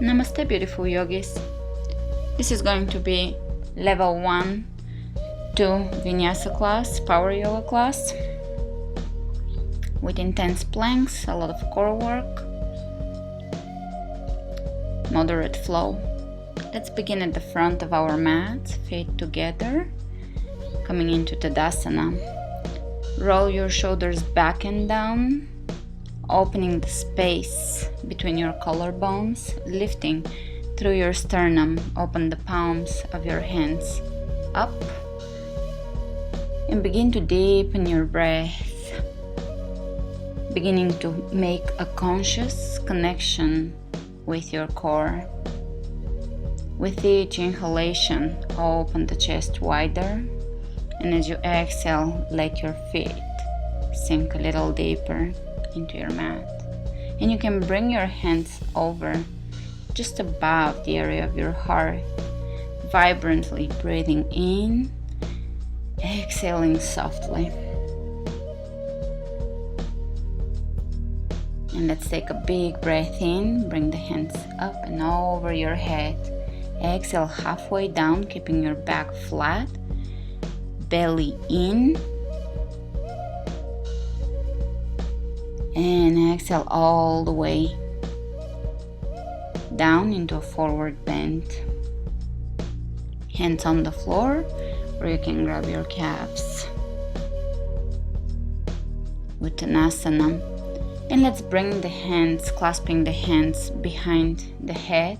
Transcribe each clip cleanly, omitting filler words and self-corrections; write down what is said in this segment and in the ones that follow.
Namaste, beautiful yogis. This is going to be level 1 to Vinyasa class, power yoga class, with intense planks, a lot of core work, moderate flow. Let's begin at the front of our mat, feet together, coming into Tadasana. Roll your shoulders back and down, opening the space between your collarbones, lifting through your sternum. Open the palms of your hands up and begin to deepen your breath, beginning to make a conscious connection with your core. With each inhalation, open the chest wider, and as you exhale, let your feet sink a little deeper into your mat. And you can bring your hands over just above the area of your heart, vibrantly breathing in, exhaling softly. And let's take a big breath in, bring the hands up and over your head. Exhale halfway down, keeping your back flat, belly in, and exhale all the way down into a forward bend. Hands on the floor, or you can grab your calves. Uttanasana. And let's bring the hands, clasping the hands behind the head,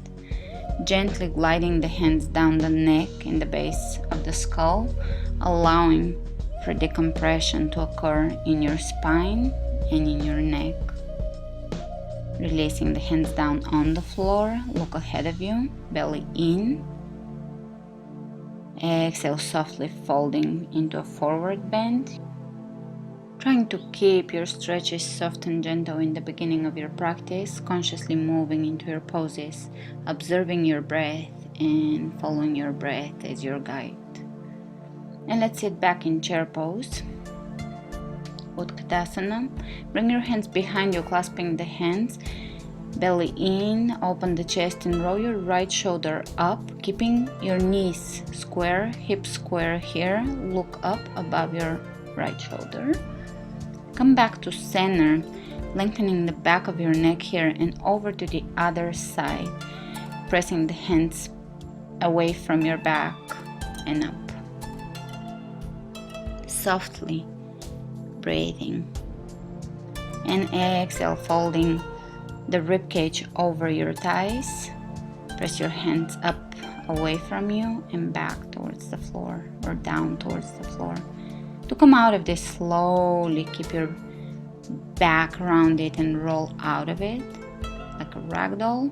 gently gliding the hands down the neck and the base of the skull, allowing for decompression to occur in your spine and in your neck. Releasing the hands down on the floor, look ahead of you, belly in. Exhale, softly folding into a forward bend. Trying to keep your stretches soft and gentle in the beginning of your practice, consciously moving into your poses, observing your breath and following your breath as your guide. And let's sit back in chair pose. Utkatasana. Bring your hands behind you, clasping the hands, belly in, open the chest and roll your right shoulder up, keeping your knees square, hips square here. Look up above your right shoulder. Come back to center, lengthening the back of your neck here and over to the other side, pressing the hands away from your back and up. Softly breathing. And exhale, folding the ribcage over your thighs. Press your hands up away from you and back towards the floor, or down towards the floor. To come out of this slowly, keep your back around it and roll out of it like a rag doll.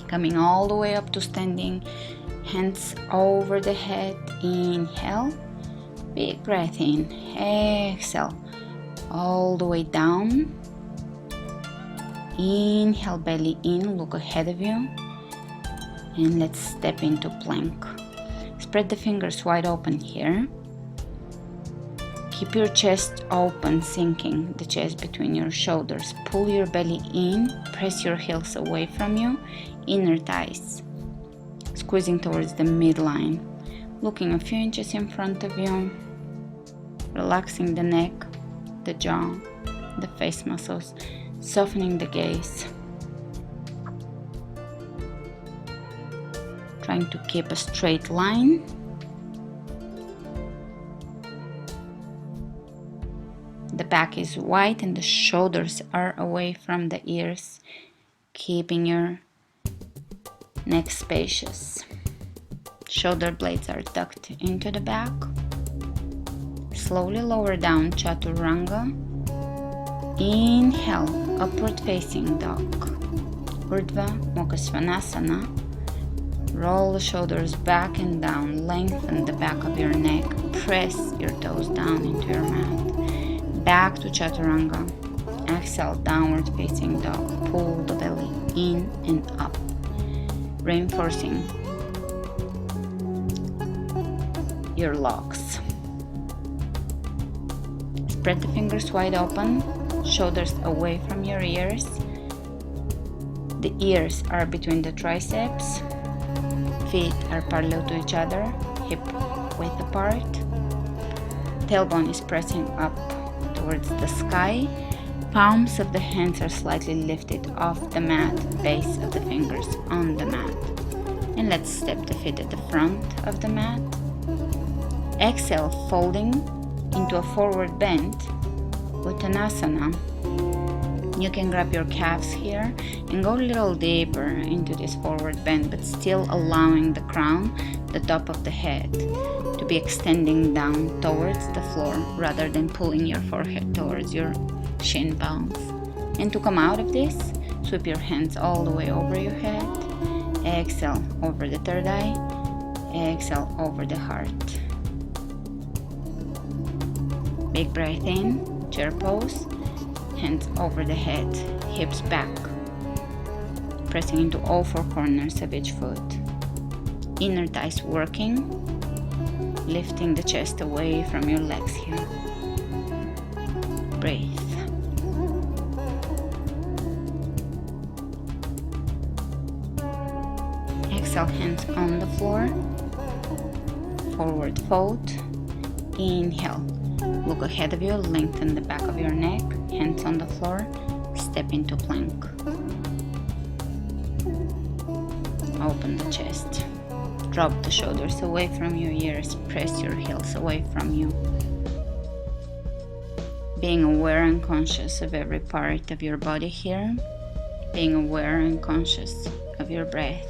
Coming all the way up to standing, hands over the head. Inhale, big breath in. Exhale, all the way down. Inhale, belly in, look ahead of you. And let's step into plank. Spread the fingers wide open here. Keep your chest open, sinking the chest between your shoulders. Pull your belly in, press your heels away from you, inner thighs, squeezing towards the midline. Looking a few inches in front of you, relaxing the neck, the jaw, the face muscles, softening the gaze. Trying to keep a straight line. The back is wide and the shoulders are away from the ears, keeping your neck spacious. Shoulder blades are tucked into the back. Slowly lower down, Chaturanga. Inhale, upward facing dog. Urdhva Mukha Svanasana. Roll the shoulders back and down, lengthen the back of your neck, press your toes down into your mat. Back to Chaturanga. Exhale, downward facing dog. Pull the belly in and up, reinforcing your locks. Spread the fingers wide open, shoulders away from your ears. The ears are between the triceps. Feet are parallel to each other, hip width apart. Tailbone is pressing up towards the sky. Palms of the hands are slightly lifted off the mat, base of the fingers on the mat. And let's step the feet at the front of the mat. Exhale, folding into a forward bend, Uttanasana. You can grab your calves here and go a little deeper into this forward bend, but still allowing the crown, the top of the head, to be extending down towards the floor rather than pulling your forehead towards your shin bones. And to come out of this, sweep your hands all the way over your head. Exhale over the third eye. Exhale over the heart. Big breath in, chair pose. Hands over the head, hips back. Pressing into all four corners of each foot. Inner thighs working. Lifting the chest away from your legs here. Breathe. Exhale, hands on the floor. Forward fold. Inhale. Look ahead of you, lengthen the back of your neck. Hands on the floor. Step into plank. Open the chest. Drop the shoulders away from your ears. Press your heels away from you. Being aware and conscious of every part of your body here. Being aware and conscious of your breath.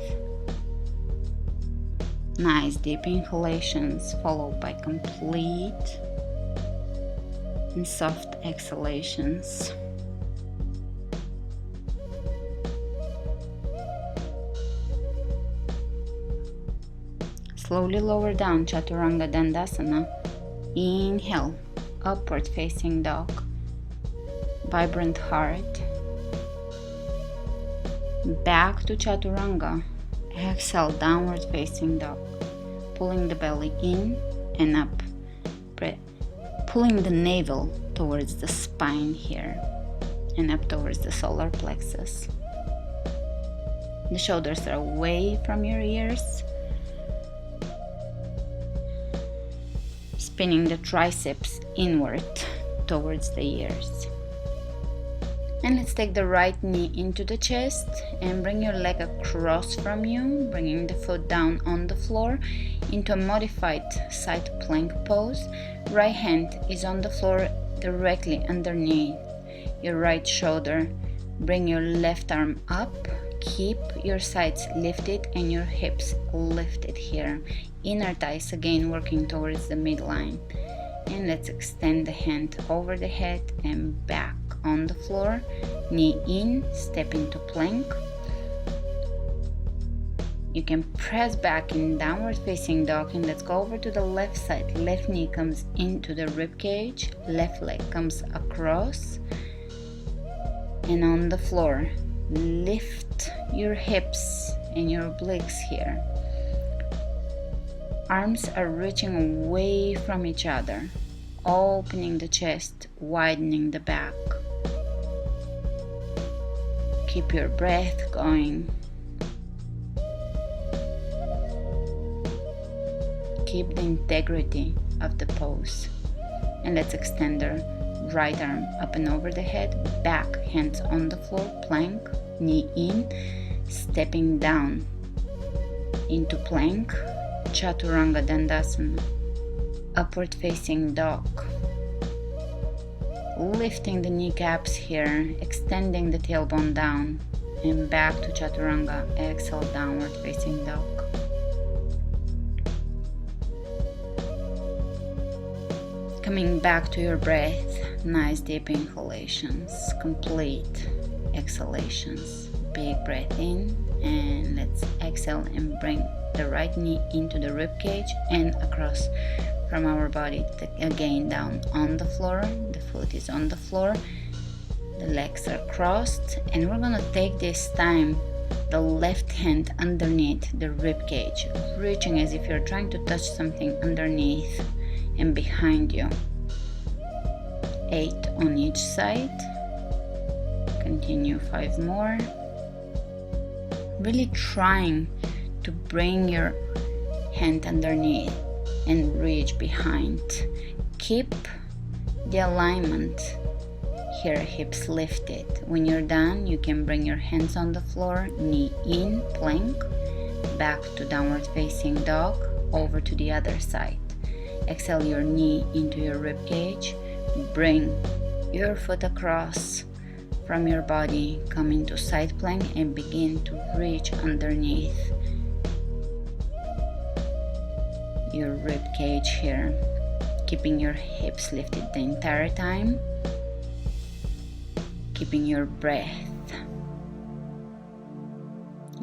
Nice deep inhalations followed by complete and soft exhalations. Slowly lower down Chaturanga Dandasana. Inhale, upward facing dog. Vibrant heart. Back to Chaturanga. Exhale, downward facing dog. Pulling the belly in and up. Pulling the navel towards the spine here and up towards the solar plexus. The shoulders are away from your ears. Spinning the triceps inward towards the ears. And let's take the right knee into the chest and bring your leg across from you, bringing the foot down on the floor into a modified side plank pose. Right hand is on the floor directly underneath your right shoulder. Bring your left arm up. Keep your sides lifted and your hips lifted here. Inner thighs again working towards the midline. And let's extend the hand over the head and back on the floor. Knee in, step into plank. You can press back in downward facing dog, and let's go over to the left side. Left knee comes into the rib cage, left leg comes across, and on the floor, lift your hips and your obliques here. Arms are reaching away from each other, opening the chest, widening the back. Keep your breath going. Keep the integrity of the pose. And let's extend our right arm up and over the head, back, hands on the floor, plank, knee in, stepping down into plank, Chaturanga Dandasana, upward facing dog. Lifting the kneecaps here, extending the tailbone down, and back to Chaturanga. Exhale, downward facing dog. Coming back to your breath, nice deep inhalations, complete exhalations. Big breath in, and let's exhale and bring the right knee into the rib cage and across from our body, again down on the floor. The foot is on the floor, the legs are crossed, and we're gonna take this time the left hand underneath the rib cage, reaching as if you're trying to touch something underneath and behind you. 8 on each side. Continue 5 more. really trying to bring your hand underneath and reach behind. Keep the alignment here, hips lifted. When you're done, you can bring your hands on the floor, knee in, plank, back to downward facing dog, over to the other side. Exhale your knee into your rib cage, bring your foot across from your body, come into side plank and begin to reach underneath your rib cage here, keeping your hips lifted the entire time, keeping your breath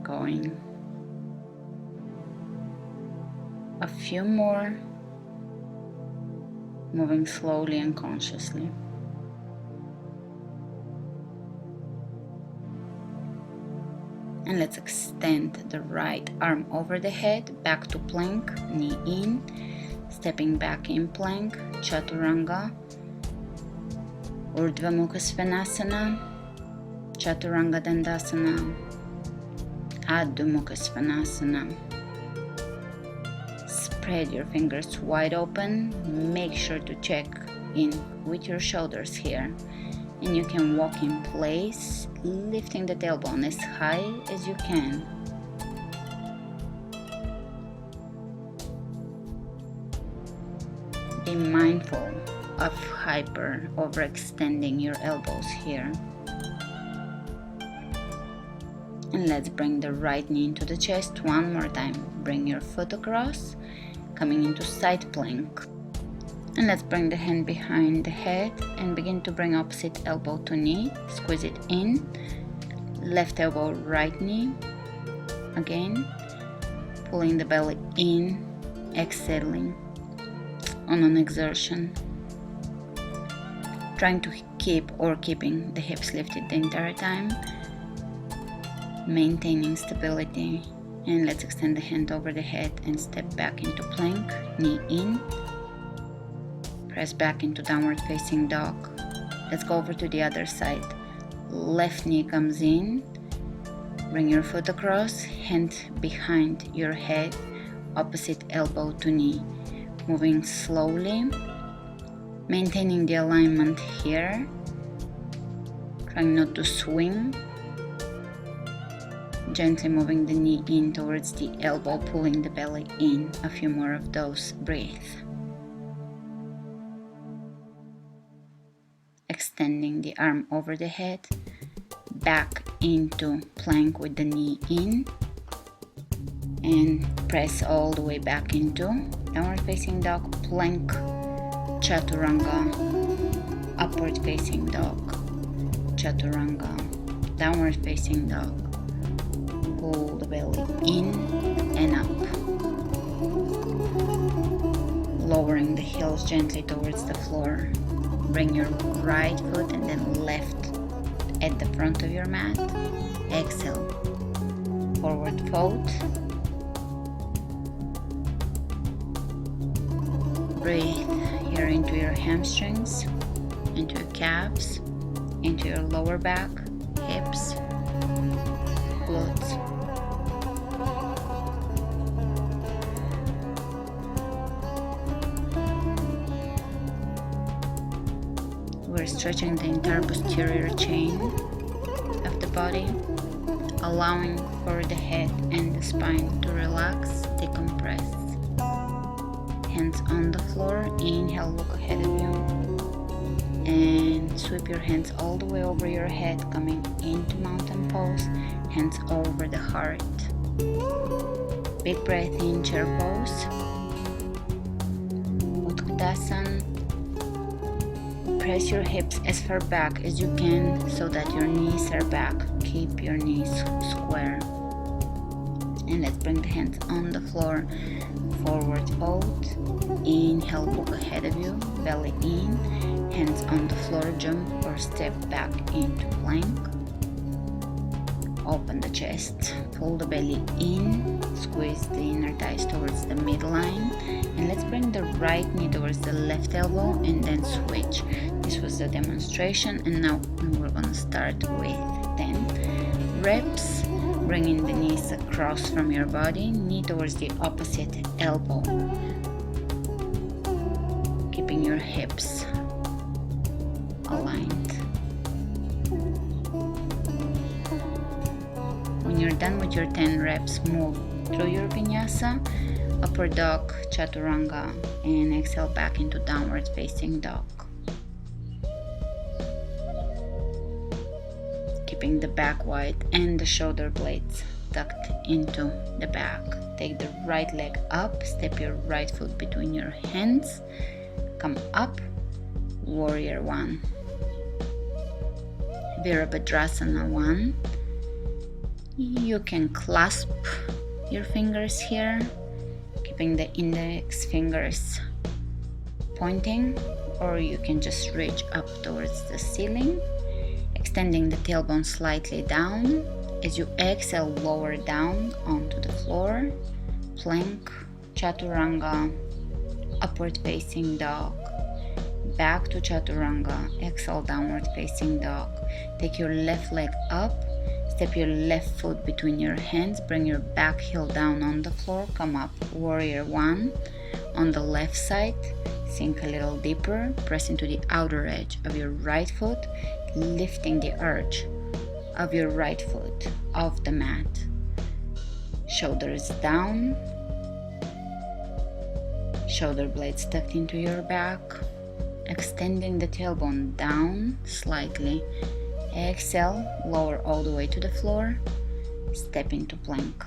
going. A few more, moving slowly and consciously. And let's extend the right arm over the head, back to plank, knee in, stepping back in plank, chaturanga, urdhva mukha svanasana, chaturanga dandasana, adho mukha svanasana. Spread your fingers wide open, make sure to check in with your shoulders here, and you can walk in place, lifting the tailbone as high as you can. Be mindful of overextending your elbows here. And let's bring the right knee into the chest one more time. Bring your foot across, coming into side plank. And let's bring the hand behind the head and begin to bring opposite elbow to knee. Squeeze it in. Left elbow, right knee. Again, pulling the belly in, exhaling on an exertion. Trying to keeping the hips lifted the entire time. Maintaining stability. And let's extend the hand over the head and step back into plank, knee in. Press back into downward facing dog. Let's go over to the other side. Left knee comes in. Bring your foot across, hand behind your head, opposite elbow to knee. Moving slowly, maintaining the alignment here. Trying not to swing. Gently moving the knee in towards the elbow, pulling the belly in. A few more of those. Breathe. Extending the arm over the head, back into plank with the knee in, and press all the way back into downward facing dog, plank, chaturanga, upward facing dog, chaturanga, downward facing dog. Pull the belly in and up, lowering the heels gently towards the floor. Bring your right foot and then left at the front of your mat. Exhale, forward fold. Breathe here into your hamstrings, into your calves, into your lower back, hips, glutes. We're stretching the entire posterior chain of the body, allowing for the head and the spine to relax, decompress. Hands on the floor. Inhale, look ahead of you. And sweep your hands all the way over your head, coming into mountain pose, hands over the heart. Big breath in, chair pose. Utkatasana. Press your hips as far back as you can so that your knees are back. Keep your knees square. And let's bring the hands on the floor. Forward fold. Inhale, look ahead of you. Belly in. Hands on the floor, jump or step back into plank. Open the chest. Pull the belly in. Squeeze the inner thighs towards the midline. And let's bring the right knee towards the left elbow and then switch. This was the demonstration, and now we're going to start with 10 reps Bringing the knees across from your body, knee towards the opposite elbow. Keeping your hips aligned. When you're done with your 10 reps, move through your Vinyasa, upward dog, chaturanga, and exhale back into downward facing dog. Keeping the back wide and the shoulder blades tucked into the back. Take the right leg up, step your right foot between your hands, come up, warrior one. Virabhadrasana 1. You can clasp your fingers here, keeping the index fingers pointing, or you can just reach up towards the ceiling, extending the tailbone slightly down. As you exhale, lower down onto the floor, plank, chaturanga, upward facing dog, back to chaturanga, exhale, downward facing dog. Take your left leg up, step your left foot between your hands, bring your back heel down on the floor, come up, warrior one. On the left side, sink a little deeper, press into the outer edge of your right foot, lifting the arch of your right foot off the mat. Shoulders down, shoulder blades tucked into your back, extending the tailbone down slightly. Exhale, lower all the way to the floor, step into plank.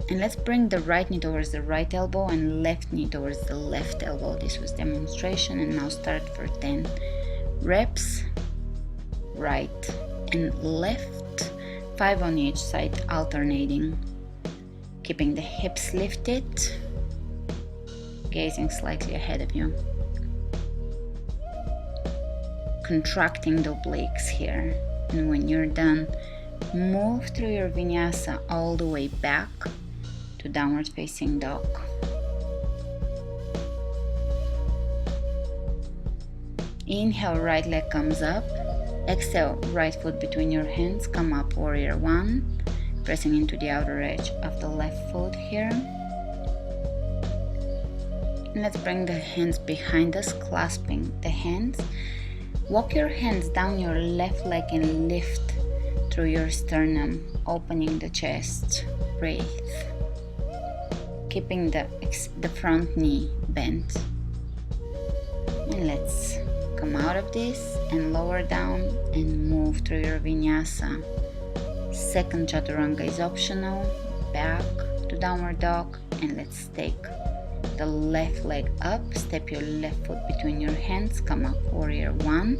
And let's bring the right knee towards the right elbow and left knee towards the left elbow. This was demonstration, and now start for 10 reps, right and left, 5 on each side, alternating. Keeping the hips lifted, gazing slightly ahead of you. Contracting the obliques here, and when you're done, move through your Vinyasa all the way back to downward facing dog. Inhale, right leg comes up. Exhale, right foot between your hands, come up, warrior one, pressing into the outer edge of the left foot here. And let's bring the hands behind us, clasping the hands. Walk your hands down your left leg and lift through your sternum, opening the chest. Breathe. Keeping the front knee bent. And let's come out of this and lower down and move through your Vinyasa. Second chaturanga is optional. Back to downward dog, and let's take the left leg up, step your left foot between your hands, come up, warrior one.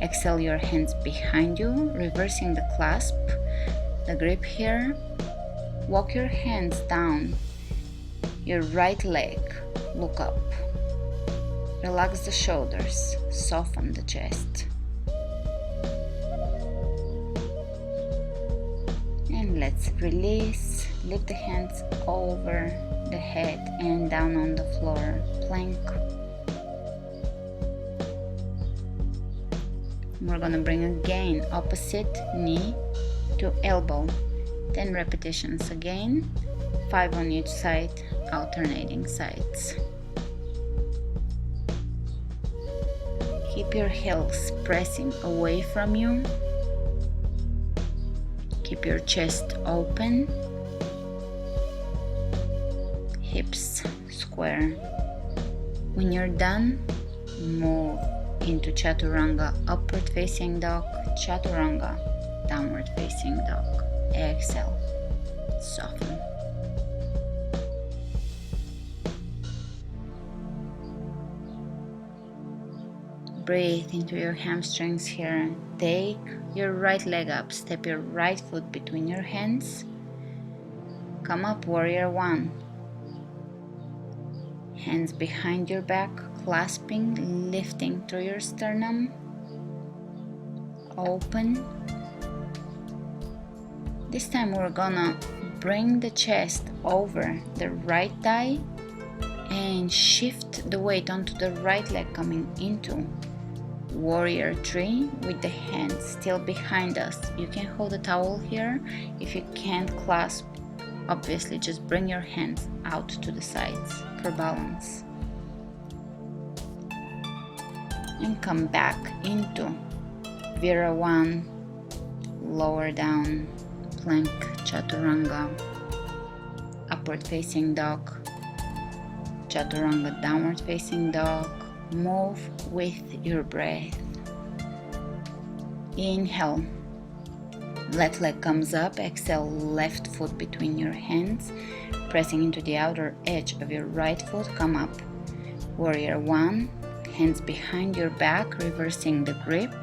Exhale, your hands behind you, reversing the clasp, the grip here. Walk your hands down your right leg, look up. Relax the shoulders, soften the chest. And let's release, lift the hands over the head and down on the floor, plank. We're gonna bring again opposite knee to elbow, 10 repetitions again, 5 on each side, alternating sides. Keep your heels pressing away from you. Keep your chest open, hips square. When you're done, move into chaturanga, upward facing dog, chaturanga, downward facing dog. Exhale, soften. Breathe into your hamstrings here. Take your right leg up, step your right foot between your hands. Come up, warrior one. Hands behind your back, clasping, lifting through your sternum. Open. This time we're gonna bring the chest over the right thigh and shift the weight onto the right leg, coming into warrior three with the hands still behind us. You can hold a towel here. If you can't clasp, obviously just bring your hands out to the sides for balance. And come back into Vira 1, lower down, plank, chaturanga, upward facing dog, chaturanga, downward facing dog. Move with your breath. Inhale, left leg comes up, exhale, left foot between your hands, pressing into the outer edge of your right foot, come up. Warrior 1, hands behind your back, reversing the grip.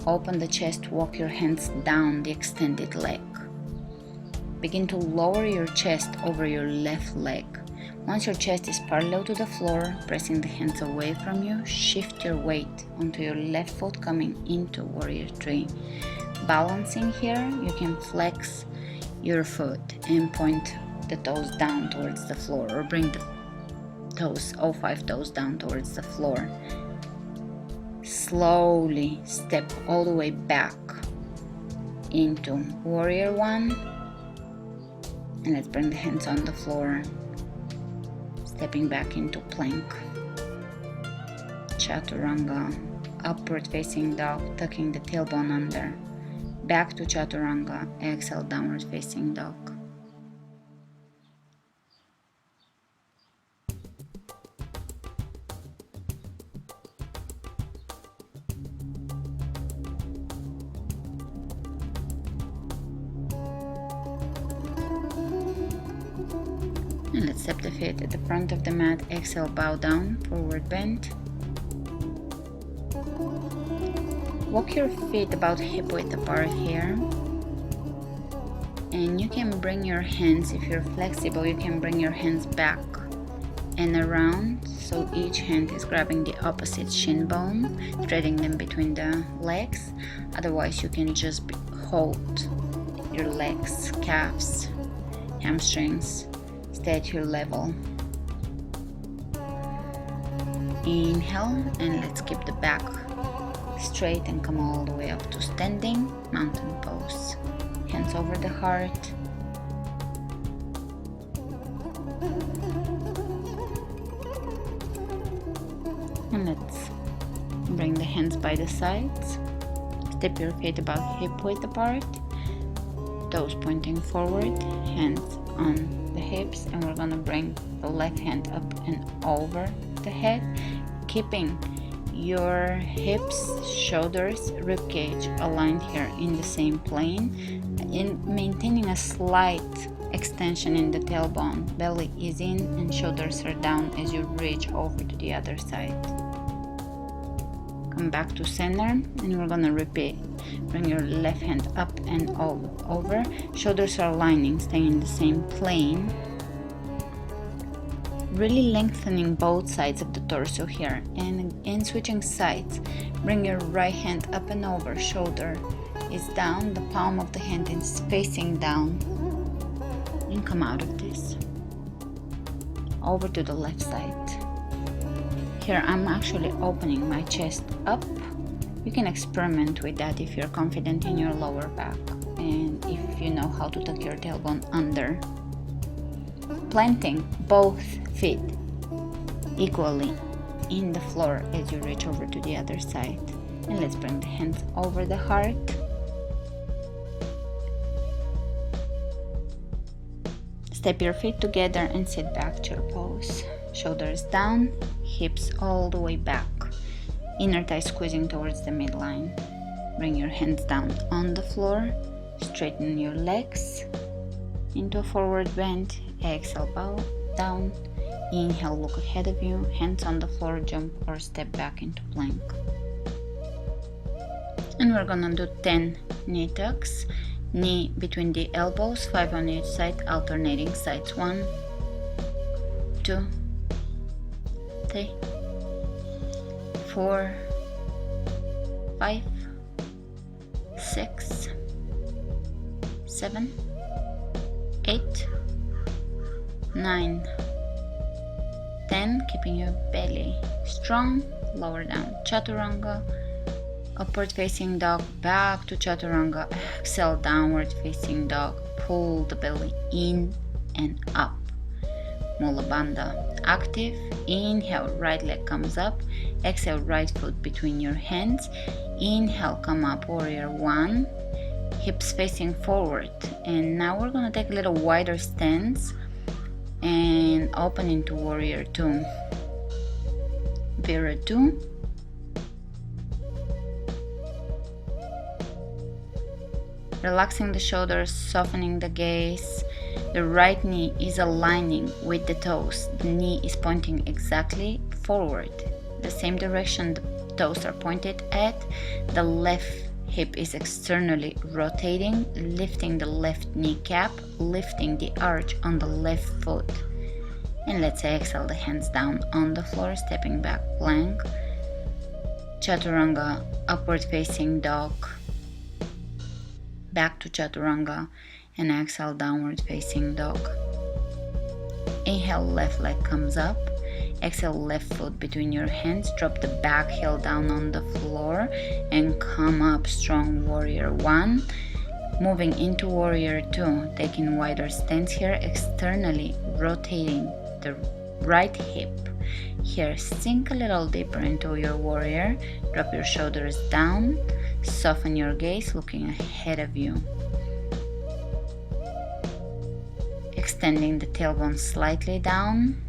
Open the chest, walk your hands down the extended leg. Begin to lower your chest over your left leg. Once your chest is parallel to the floor, pressing the hands away from you, shift your weight onto your left foot, coming into warrior 3. Balancing here, you can flex your foot and point the toes down towards the floor, or bring the toes, all 5 toes down towards the floor. Slowly step all the way back into warrior 1, and let's bring the hands on the floor. Stepping back into plank, chaturanga, upward facing dog, tucking the tailbone under, back to chaturanga, exhale, downward facing dog. And let's step the feet at the front of the mat. Exhale, bow down, forward bend. Walk your feet about hip width apart here. And you can bring your hands, if you're flexible, you can bring your hands back and around. So each hand is grabbing the opposite shin bone, threading them between the legs. Otherwise, you can just hold your legs, calves, hamstrings. Stay at your level. Inhale, and let's keep the back straight and come all the way up to standing mountain pose. Hands over the heart. And let's bring the hands by the sides. Step your feet about hip width apart. Toes pointing forward, hands on the hips, and we're gonna bring the left hand up and over the head, keeping your hips, shoulders, rib cage aligned here in the same plane, in maintaining a slight extension in the tailbone. Belly is in and shoulders are down as you reach over to the other side. Come back to center, and we're gonna repeat. Bring your left hand up and over. Shoulders are aligning, staying in the same plane. Really lengthening both sides of the torso here. And in switching sides, bring your right hand up and over. Shoulder is down, the palm of the hand is facing down. And come out of this. Over to the left side. Here I'm actually opening my chest up. You can experiment with that if you're confident in your lower back and if you know how to tuck your tailbone under. Planting both feet equally in the floor as you reach over to the other side. And let's bring the hands over the heart. Step your feet together and sit back to your pose. Shoulders down, hips all the way back. Inner thigh squeezing towards the midline. Bring your hands down on the floor. Straighten your legs into a forward bend. Exhale, bow down. Inhale, look ahead of you. Hands on the floor, jump or step back into plank. And we're gonna do 10 knee tucks. Knee between the elbows, 5 on each side, alternating sides. 1, 2, 3, 4, 5, 6, 7, 8, 9, 10, keeping your belly strong. Lower down, chaturanga, upward facing dog, back to chaturanga. Exhale, downward facing dog. Pull the belly in and up. Mula Bandha active. Inhale, right leg comes up. Exhale, right foot between your hands. Inhale, come up, warrior one. Hips facing forward. And now we're gonna take a little wider stance and open into warrior two. Vira two. Relaxing the shoulders, softening the gaze. The right knee is aligning with the toes. The knee is pointing exactly forward, the same direction the toes are pointed at. The left hip is externally rotating, lifting the left kneecap, lifting the arch on the left foot. And let's exhale the hands down on the floor, stepping back, plank, chaturanga, upward facing dog, back to chaturanga, and exhale, downward facing dog. Inhale, left leg comes up. Exhale, left foot between your hands. Drop the back heel down on the floor and come up, strong warrior one. Moving into warrior two, taking wider stance here, externally rotating the right hip. Here, sink a little deeper into your warrior. Drop your shoulders down. Soften your gaze, looking ahead of you. Extending the tailbone slightly down.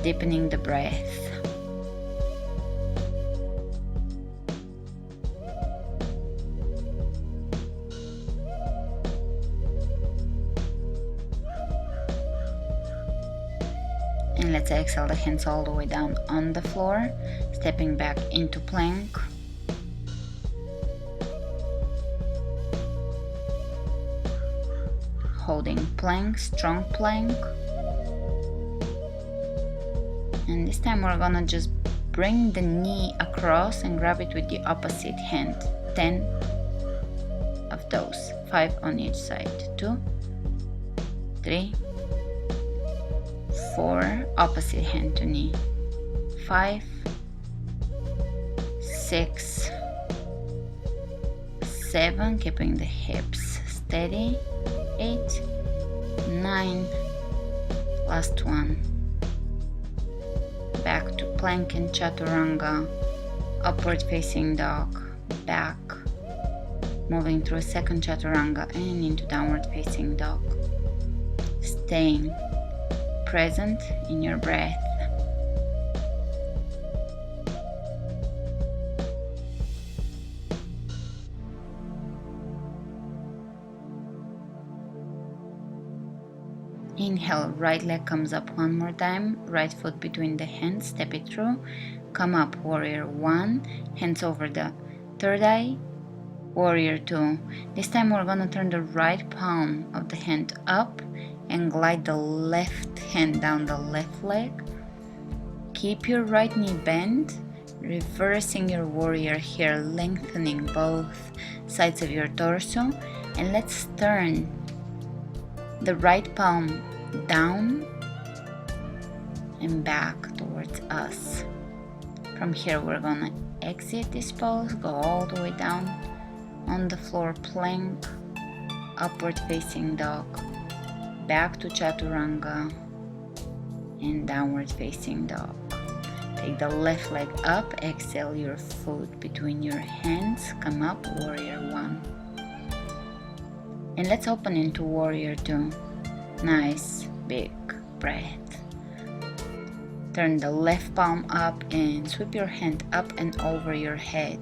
Deepening the breath. And let's exhale the hands all the way down on the floor, stepping back into plank. Holding plank, strong plank. And this time we're gonna just bring the knee across and grab it with the opposite hand. 10 of those, 5 on each side. 2, 3, 4, opposite hand to knee. 5, 6, 7, keeping the hips steady. 8, 9, last one. Back to plank and chaturanga, upward facing dog, back, moving through a second chaturanga and into downward facing dog. Staying present in your breath. Inhale, right leg comes up one more time, right foot between the hands, step it through, come up, warrior one, hands over the third eye, warrior two. This time we're gonna turn the right palm of the hand up and glide the left hand down the left leg. Keep your right knee bent, reversing your warrior here, lengthening both sides of your torso, and let's turn the right palm down and back towards us. From here we're gonna exit this pose, go all the way down on the floor, plank, upward facing dog, back to chaturanga, and downward facing dog. Take the left leg up, exhale your foot between your hands, come up, warrior one. And let's open into warrior two. Nice big breath. Turn the left palm up and sweep your hand up and over your head.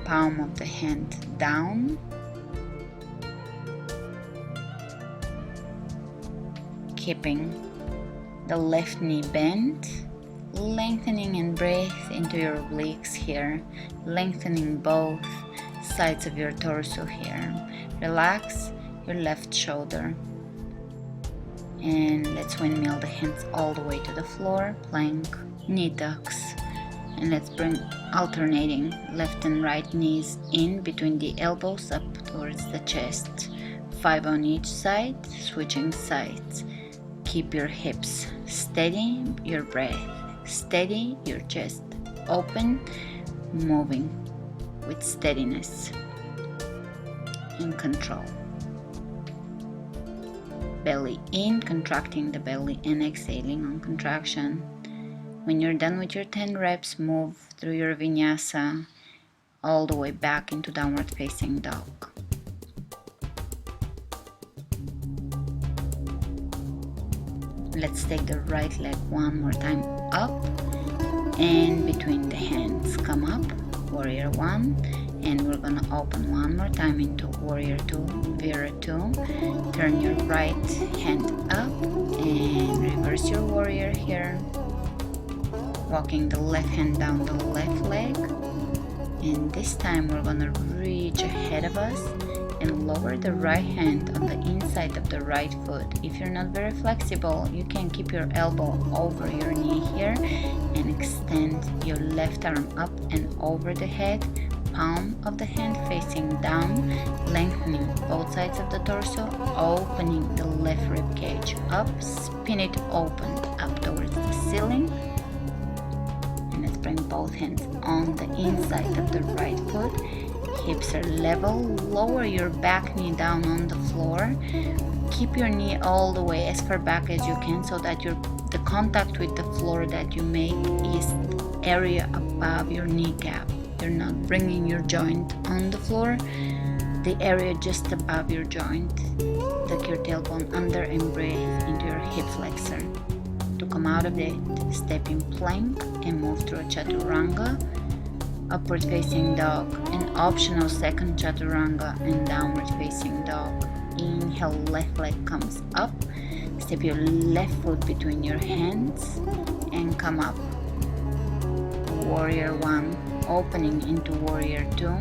Palm of the hand down. Keeping the left knee bent, lengthening and breathe into your obliques here, lengthening both sides of your torso here. Relax your left shoulder. And let's windmill the hands all the way to the floor, plank, knee tucks. And let's bring alternating left and right knees in between the elbows up towards the chest. 5 on each side, switching sides. Keep your hips steady, your breath steady, your chest open, moving with steadiness and control. Belly in, contracting the belly and exhaling on contraction. When you're done with your 10 reps, move through your vinyasa all the way back into downward facing dog. Let's take the right leg one more time up and between the hands. Come up, warrior 1, and we're gonna open one more time into warrior 2, Vira 2. Turn your right hand up and reverse your warrior here. Walking the left hand down the left leg, and this time we're gonna reach ahead of us and lower the right hand on the inside of the right foot. If you're not very flexible, you can keep your elbow over your knee here and extend your left arm up and over the head, palm of the hand facing down, lengthening both sides of the torso, opening the left rib cage up, spin it open up towards the ceiling. And let's bring both hands on the inside of the right foot. Hips are level, lower your back knee down on the floor. Keep your knee all the way as far back as you can so that the contact with the floor that you make is area above your kneecap. You're not bringing your joint on the floor, the area just above your joint. Tuck your tailbone under and breathe into your hip flexor. To come out of it, step in plank and move through a chaturanga. Upward facing dog, an optional second chaturanga and downward facing dog. Inhale, left leg comes up. Step your left foot between your hands and come up. Warrior 1, opening into warrior 2.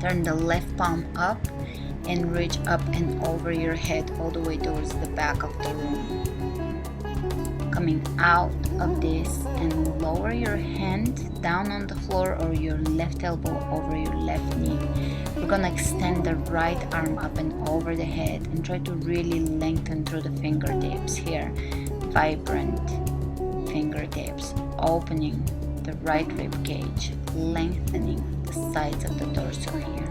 Turn the left palm up and reach up and over your head all the way towards the back of the room. Coming out of this and lower your hand down on the floor or your left elbow over your left knee. We're gonna extend the right arm up and over the head and try to really lengthen through the fingertips here. Vibrant fingertips, opening the right rib cage, lengthening the sides of the torso here.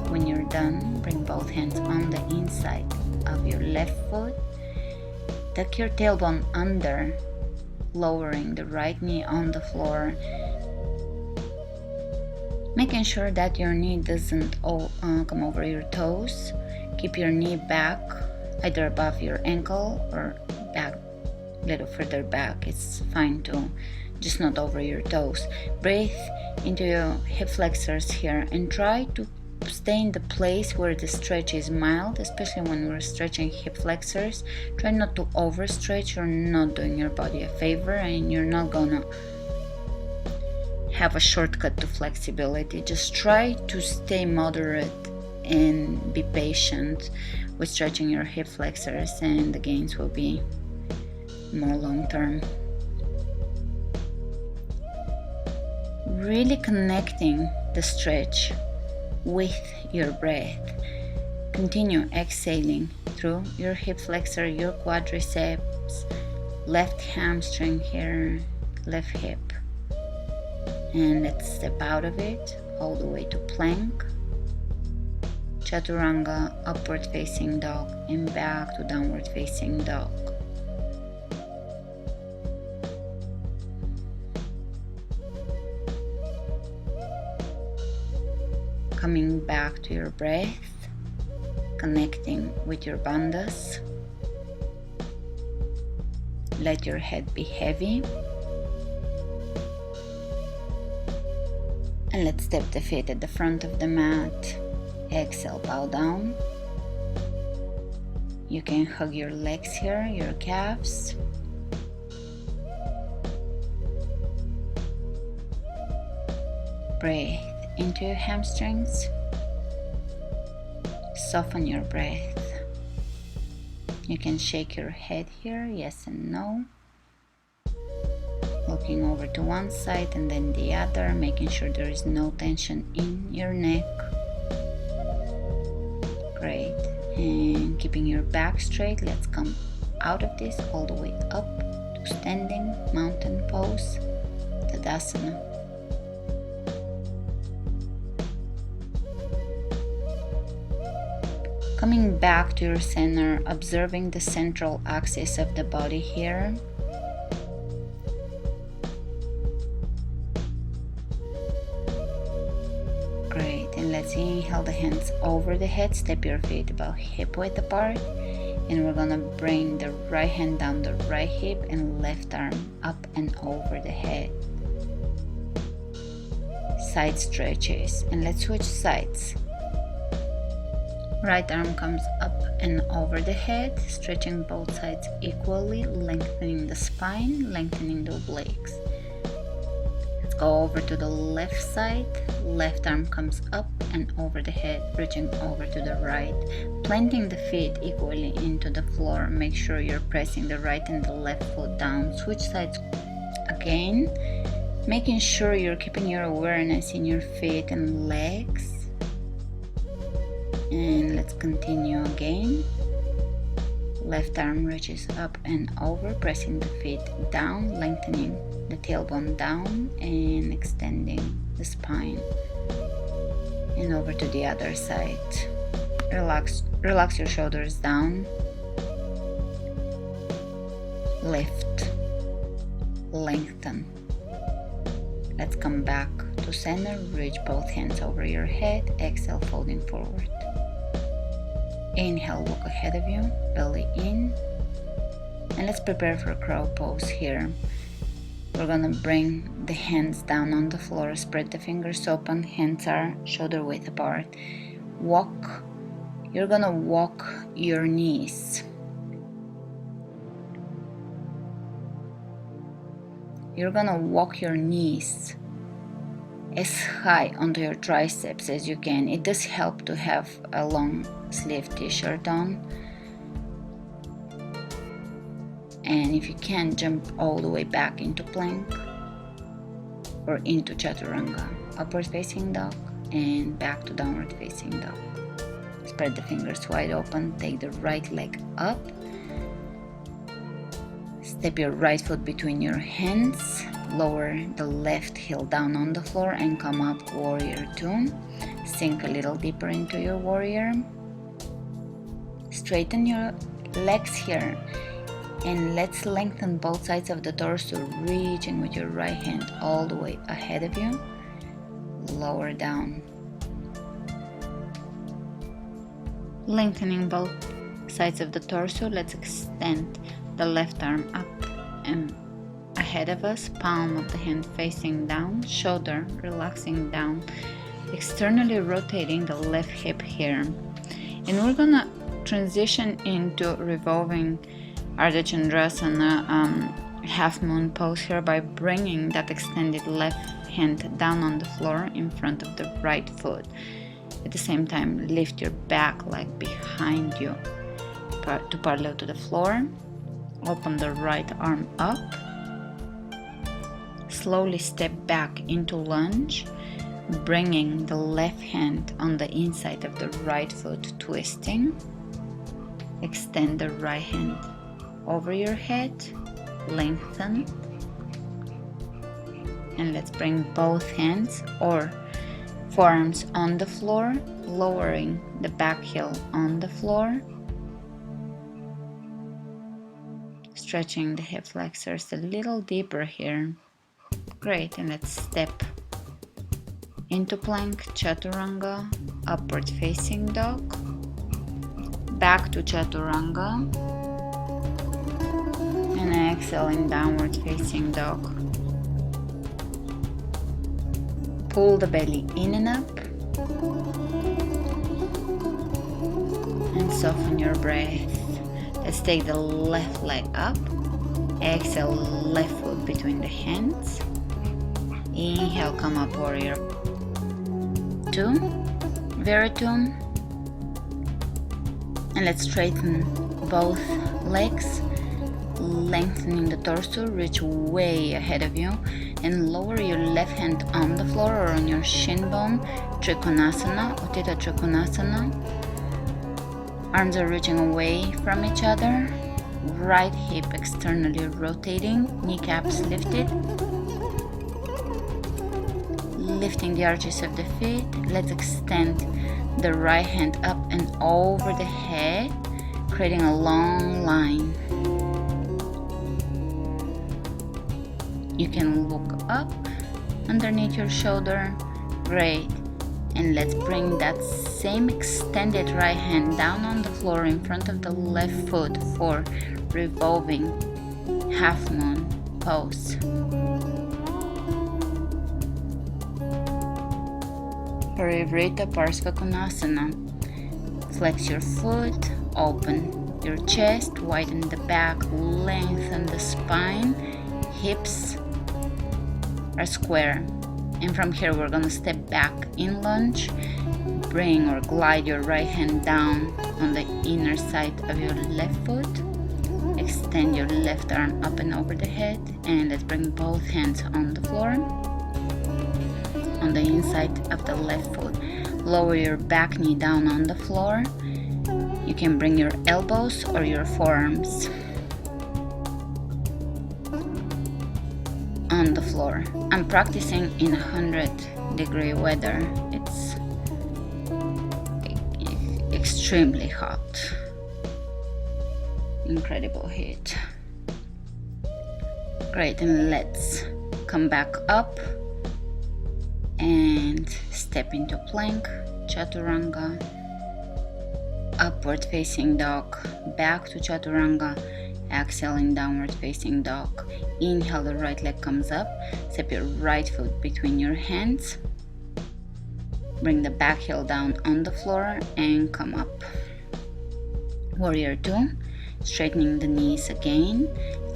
When you're done, bring both hands on the inside of your left foot. Tuck your tailbone under, lowering the right knee on the floor, making sure that your knee doesn't come over your toes. Keep your knee back, either above your ankle or back, a little further back. It's fine too, just not over your toes. Breathe into your hip flexors here and try to stay in the place where the stretch is mild, especially when we're stretching hip flexors. Try not to overstretch. You're not doing your body a favor and you're not gonna have a shortcut to flexibility. Just try to stay moderate and be patient with stretching your hip flexors, and the gains will be more long term. Really connecting the stretch with your breath. Continue exhaling through your hip flexor, your quadriceps, left hamstring here, left hip. And let's step out of it all the way to plank, chaturanga, upward facing dog, and back to downward facing dog. Coming back to your breath, connecting with your bandhas. Let your head be heavy. And let's step the feet at the front of the mat. Exhale, bow down. You can hug your legs here, your calves. Breathe into your hamstrings. Soften your breath. You can shake your head here, yes and no. Looking over to one side and then the other, making sure there is no tension in your neck. Great. And keeping your back straight, let's come out of this all the way up to standing mountain pose, Tadasana. Coming back to your center, observing the central axis of the body here. Great, and let's inhale the hands over the head, step your feet about hip width apart, and we're gonna bring the right hand down the right hip and left arm up and over the head. Side stretches, and let's switch sides. Right arm comes up and over the head, stretching both sides equally, lengthening the spine, lengthening the obliques. Let's go over to the left side. Left arm comes up and over the head, reaching over to the right, planting the feet equally into the floor. Make sure you're pressing the right and the left foot down. Switch sides again, making sure you're keeping your awareness in your feet and legs. And let's continue again. Left arm reaches up and over, pressing the feet down, lengthening the tailbone down and extending the spine. And over to the other side. Relax your shoulders down. Lift. Lengthen. Let's come back to center. Reach both hands over your head. Exhale, folding forward. Inhale, look ahead of you, belly in. And let's prepare for crow pose here. We're gonna bring the hands down on the floor, spread the fingers open, hands are shoulder width apart. You're gonna walk your knees. You're gonna walk your knees as high onto your triceps as you can. It does help to have a long sleeve t-shirt on. And if you can, jump all the way back into plank or into chaturanga. Upward facing dog and back to downward facing dog. Spread the fingers wide open, take the right leg up. Step your right foot between your hands. Lower the left heel down on the floor and come up, warrior two. Sink a little deeper into your warrior. Straighten your legs here and let's lengthen both sides of the torso, reaching with your right hand all the way ahead of you. Lower down. Lengthening both sides of the torso, let's extend the left arm up and ahead of us, palm of the hand facing down, shoulder relaxing down, externally rotating the left hip here. And we're gonna transition into revolving Ardha Chandrasana half moon pose here by bringing that extended left hand down on the floor in front of the right foot. At the same time, lift your back leg behind you to parallel to the floor. Open the right arm up. Slowly step back into lunge, bringing the left hand on the inside of the right foot, twisting. Extend the right hand over your head, lengthen. And let's bring both hands or forearms on the floor, lowering the back heel on the floor. Stretching the hip flexors a little deeper here. Great, and let's step into plank, chaturanga, upward facing dog, back to chaturanga, and exhale in downward facing dog. Pull the belly in and up, and soften your breath. Let's take the left leg up. Exhale, left foot between the hands. Inhale, come up, warrior two, Veritone. And let's straighten both legs, lengthening the torso, reach way ahead of you, and lower your left hand on the floor or on your shin bone, Trikonasana, Uttita Trikonasana. Arms are reaching away from each other. Right hip externally rotating, kneecaps lifted. Lifting the arches of the feet. Let's extend the right hand up and over the head, creating a long line. You can look up underneath your shoulder. Great. And let's bring that same extended right hand down on the floor in front of the left foot for revolving half moon pose. Parivrita Parsvakonasana. Flex your foot, open your chest, widen the back, lengthen the spine, hips are square. And from here we're gonna step back in lunge. Bring or glide your right hand down on the inner side of your left foot. Extend your left arm up and over the head, and let's bring both hands on the floor on the inside of the left foot. Lower your back knee down on the floor. You can bring your elbows or your forearms on the floor. I'm practicing in 100-degree weather. It's extremely hot. Incredible heat. Great, and let's come back up and step into plank, chaturanga, upward facing dog, back to chaturanga. Exhaling, downward facing dog. Inhale, the right leg comes up. Step your right foot between your hands. Bring the back heel down on the floor and come up. Warrior 2. Straightening the knees again.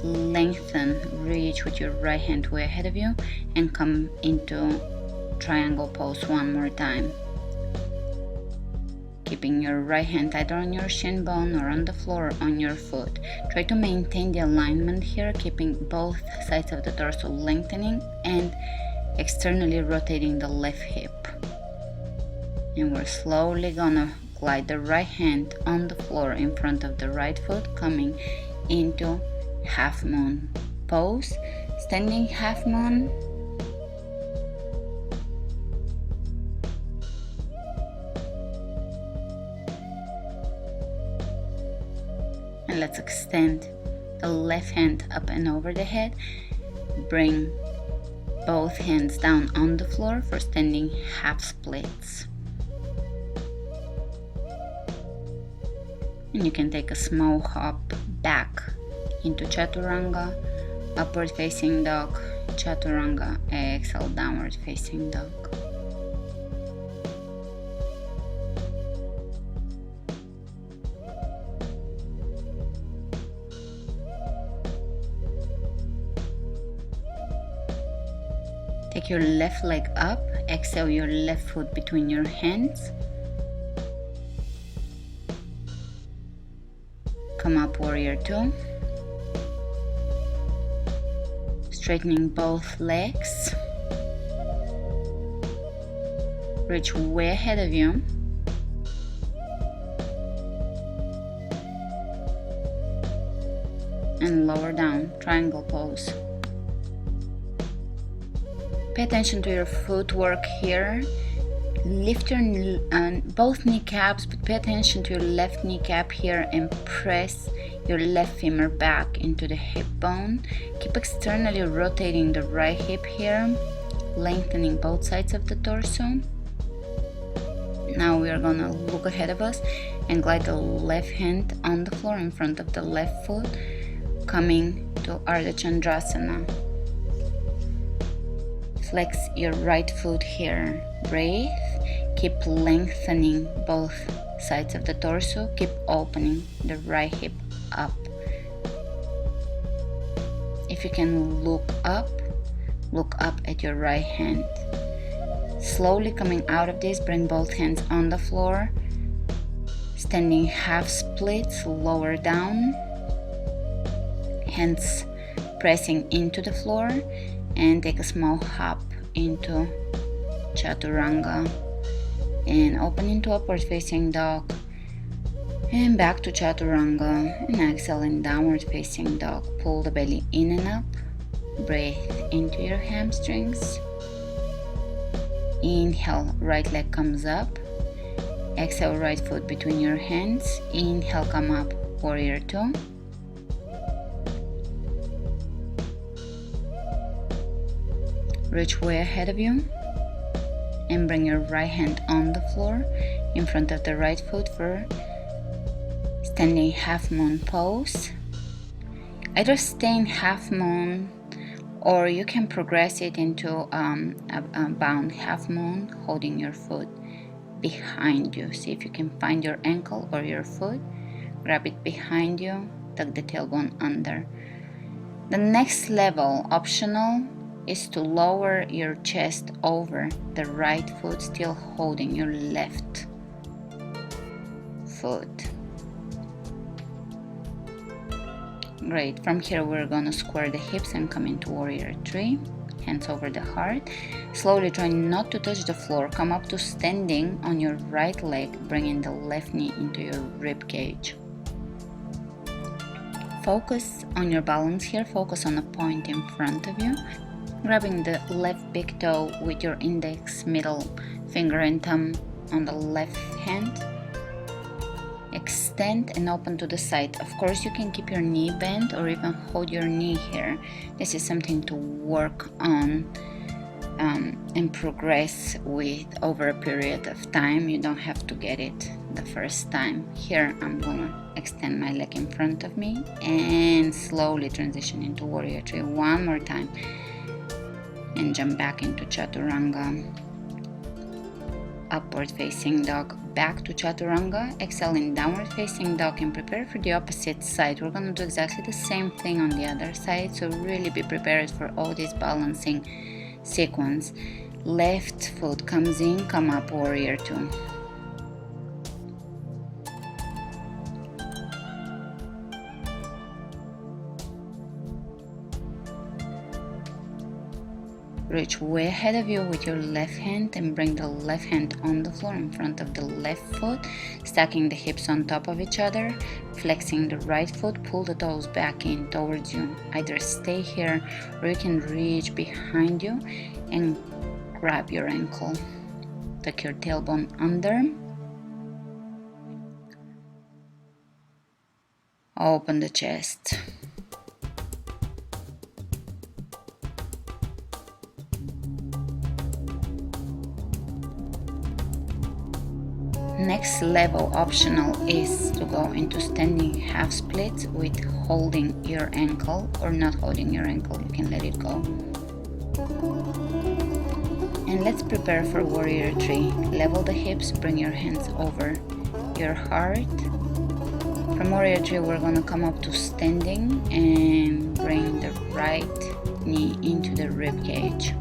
Lengthen, reach with your right hand way ahead of you and come into triangle pose one more time. Keeping your right hand either on your shin bone or on the floor on your foot. Try to maintain the alignment here, keeping both sides of the torso lengthening and externally rotating the left hip. And we're slowly gonna glide the right hand on the floor in front of the right foot, coming into half moon pose. Standing half moon. And let's extend the left hand up and over the head. Bring both hands down on the floor for standing half splits. And you can take a small hop back into chaturanga, upward facing dog, chaturanga, exhale, downward facing dog. Take your left leg up, exhale your left foot between your hands. Come up, warrior 2. Straightening both legs. Reach way ahead of you. And lower down, triangle pose. Pay attention to your footwork here. Lift your both kneecaps, but pay attention to your left kneecap here and press your left femur back into the hip bone. Keep externally rotating the right hip here, lengthening both sides of the torso. Now we are gonna look ahead of us and glide the left hand on the floor in front of the left foot, coming to Ardha Chandrasana. Flex your right foot here. Breathe. Keep lengthening both sides of the torso. Keep opening the right hip up. If you can look up at your right hand. Slowly coming out of this, bring both hands on the floor. Standing half splits, lower down. Hands pressing into the floor. And take a small hop into chaturanga and open into upward facing dog. And back to chaturanga, and exhale in downward facing dog. Pull the belly in and up. Breathe into your hamstrings. Inhale, right leg comes up. Exhale, right foot between your hands. Inhale, come up, warrior two. Reach way ahead of you and bring your right hand on the floor in front of the right foot for standing half moon pose. Either stay in half moon or you can progress it into a bound half moon, holding your foot behind you. See if you can find your ankle or your foot. Grab it behind you, tuck the tailbone under. The next level, optional, is to lower your chest over the right foot, still holding your left foot. Great. From here we're gonna square the hips and come into warrior three. Hands over the heart. Slowly trying not to touch the floor. Come up to standing on your right leg, bringing the left knee into your rib cage. Focus on your balance here. Focus on a point in front of you. Grabbing the left big toe with your index, middle finger and thumb on the left hand. Extend and open to the side. Of course, you can keep your knee bent or even hold your knee here. This is something to work on and progress with over a period of time. You don't have to get it the first time. Here, I'm gonna extend my leg in front of me and slowly transition into warrior three one more time. And jump back into chaturanga. Upward facing dog, back to chaturanga. Exhale in downward facing dog and prepare for the opposite side. We're gonna do exactly the same thing on the other side, so really be prepared for all this balancing sequence. Left foot comes in, come up, warrior two. Reach way ahead of you with your left hand and bring the left hand on the floor in front of the left foot, stacking the hips on top of each other, flexing the right foot, pull the toes back in towards you. Either stay here or you can reach behind you and grab your ankle. Tuck your tailbone under. Open the chest. Next level, optional, is to go into standing half splits with holding your ankle or not holding your ankle. You can let it go. And let's prepare for warrior three. Level the hips, bring your hands over your heart. From warrior three, we're gonna come up to standing and bring the right knee into the rib cage.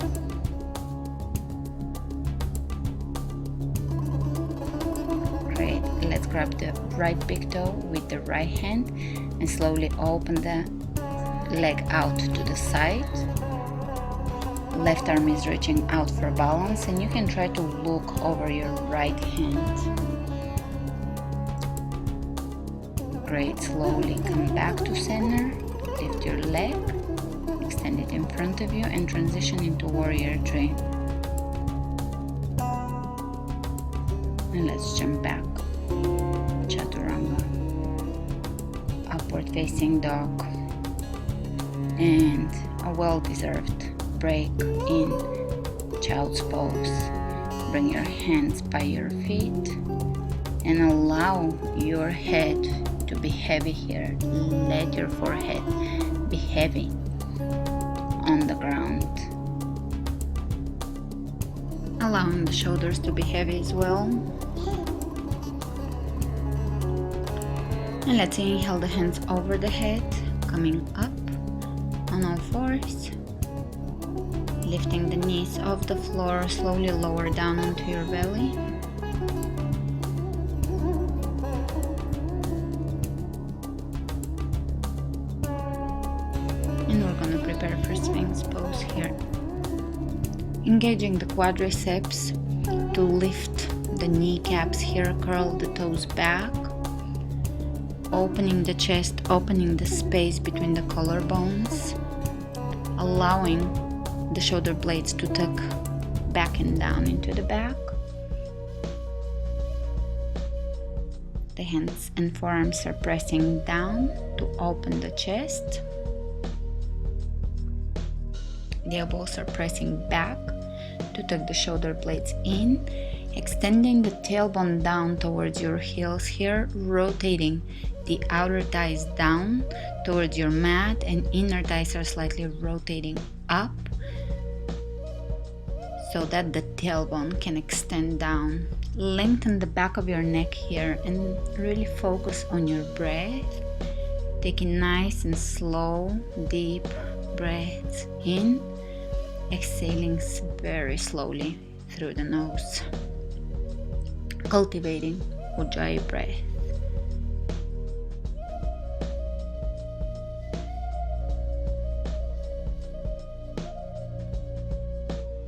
Great. Let's grab the right big toe with the right hand and slowly open the leg out to the side. Left arm is reaching out for balance, and you can try to look over your right hand. Great. Slowly come back to center. Lift your leg, extend it in front of you, and transition into warrior three. And let's jump back. Chaturanga. Upward facing dog. And a well-deserved break in child's pose. Bring your hands by your feet and allow your head to be heavy here. Let your forehead be heavy on the ground. Allowing the shoulders to be heavy as well. And let's inhale the hands over the head, coming up on all fours. Lifting the knees off the floor, slowly lower down onto your belly. And we're going to prepare for Sphinx pose here. Engaging the quadriceps to lift the kneecaps here, curl the toes back. opening the chest, opening the space between the collarbones, allowing the shoulder blades to tuck back and down into the back. The hands and forearms are pressing down to open the chest. The elbows are pressing back to tuck the shoulder blades in, extending the tailbone down towards your heels here, rotating the outer thighs down towards your mat, and inner thighs are slightly rotating up so that the tailbone can extend down. Lengthen the back of your neck here and really focus on your breath, taking nice and slow, deep breaths in, exhaling very slowly through the nose, cultivating Ujjayi breath.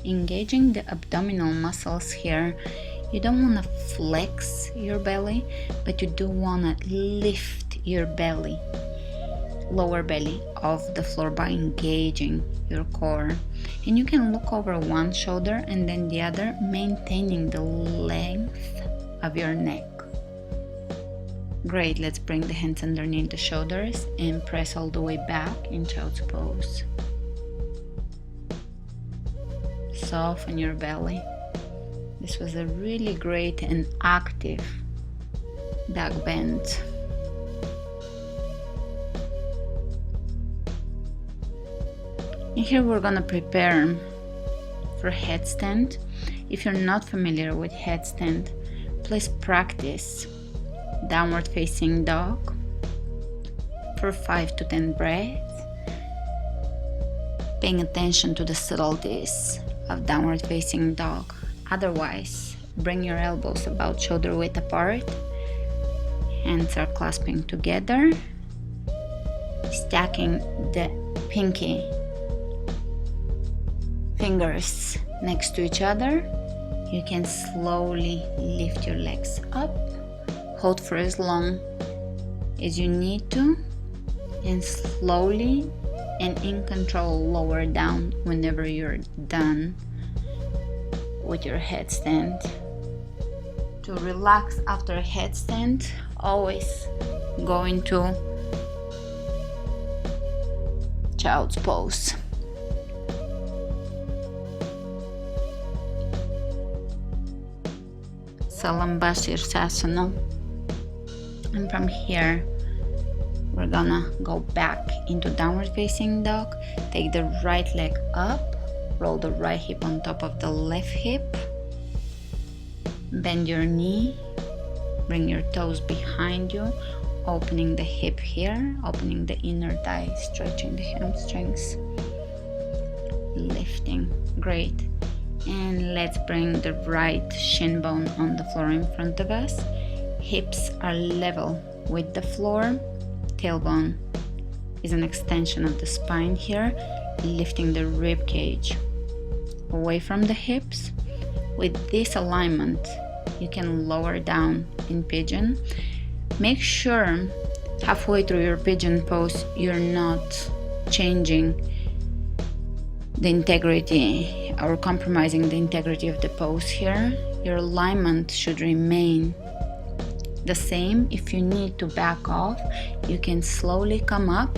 Engaging the abdominal muscles here. You don't want to flex your belly, but you do want to lift your belly, lower belly off the floor by engaging your core. And you can look over one shoulder and then the other, maintaining the length of your neck. Great, let's bring the hands underneath the shoulders and press all the way back in child's pose. Soften your belly. This was a really great and active back bend. And here we're gonna prepare for headstand. If you're not familiar with headstand, please practice downward facing dog for 5 to 10 breaths, paying attention to the subtleties of downward facing dog. Otherwise, bring your elbows about shoulder width apart, hands are clasping together, stacking the pinky fingers next to each other. You can slowly lift your legs up, hold for as long as you need to, and slowly and in control lower down whenever you're done with your headstand. To relax after a headstand, always go into child's pose. Salamba Sirsasana. And from here, we're gonna go back into downward facing dog. Take the right leg up, roll the right hip on top of the left hip, bend your knee, bring your toes behind you, opening the hip here, opening the inner thigh, stretching the hamstrings, lifting. Great. And let's bring the right shin bone on the floor in front of us. Hips are level with the floor. Tailbone is an extension of the spine here, lifting the rib cage away from the hips. With this alignment, you can lower down in pigeon. Make sure halfway through your pigeon pose, you're not changing the integrity or compromising the integrity of the pose here. Your alignment should remain the same. If you need to back off, you can slowly come up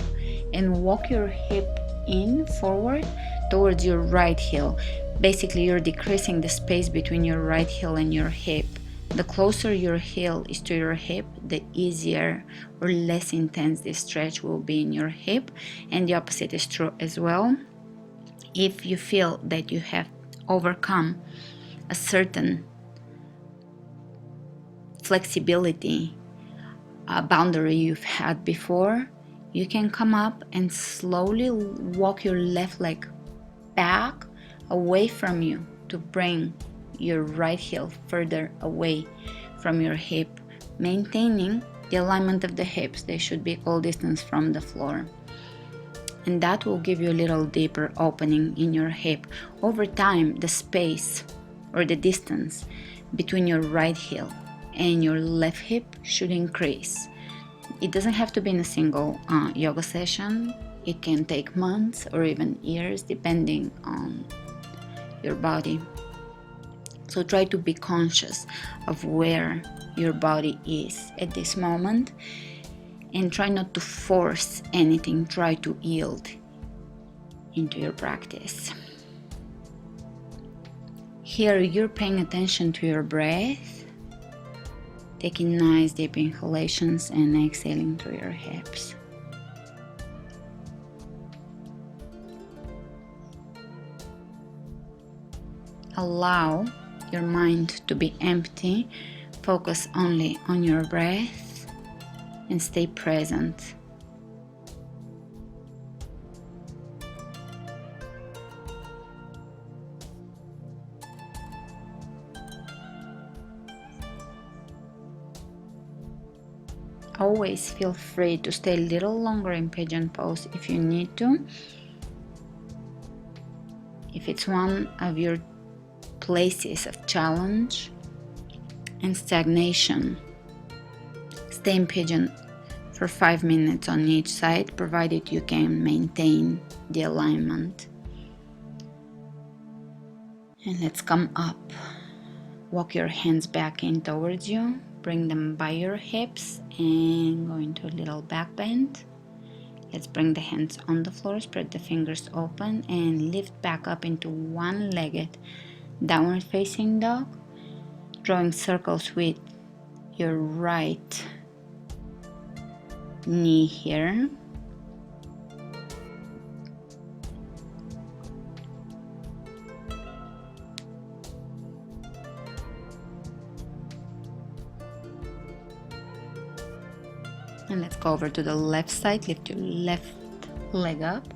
and walk your hip in forward towards your right heel. Basically, you're decreasing the space between your right heel and your hip. The closer your heel is to your hip, the easier or less intense this stretch will be in your hip. And the opposite is true as well. If you feel that you have overcome a certain flexibility boundary you've had before, you can come up and slowly walk your left leg back away from you to bring your right heel further away from your hip, maintaining the alignment of the hips. They should be equal distance from the floor. And that will give you a little deeper opening in your hip. Over time, the space or the distance between your right heel and your left hip should increase. It doesn't have to be in a single yoga session. It can take months or even years depending on your body. So try to be conscious of where your body is at this moment and try not to force anything. Try to yield into your practice. Here you're paying attention to your breath, taking nice deep inhalations and exhaling through your hips. Allow your mind to be empty, focus only on your breath and stay present. Always feel free to stay a little longer in pigeon pose if you need to. If it's one of your places of challenge and stagnation, stay in pigeon for 5 minutes on each side, provided you can maintain the alignment. And let's come up. Walk your hands back in towards you, bring them by your hips and go into a little back bend. Let's bring the hands on the floor, spread the fingers open and lift back up into one-legged downward facing dog, drawing circles with your right knee here. And let's go over to the left side. Lift your left leg up,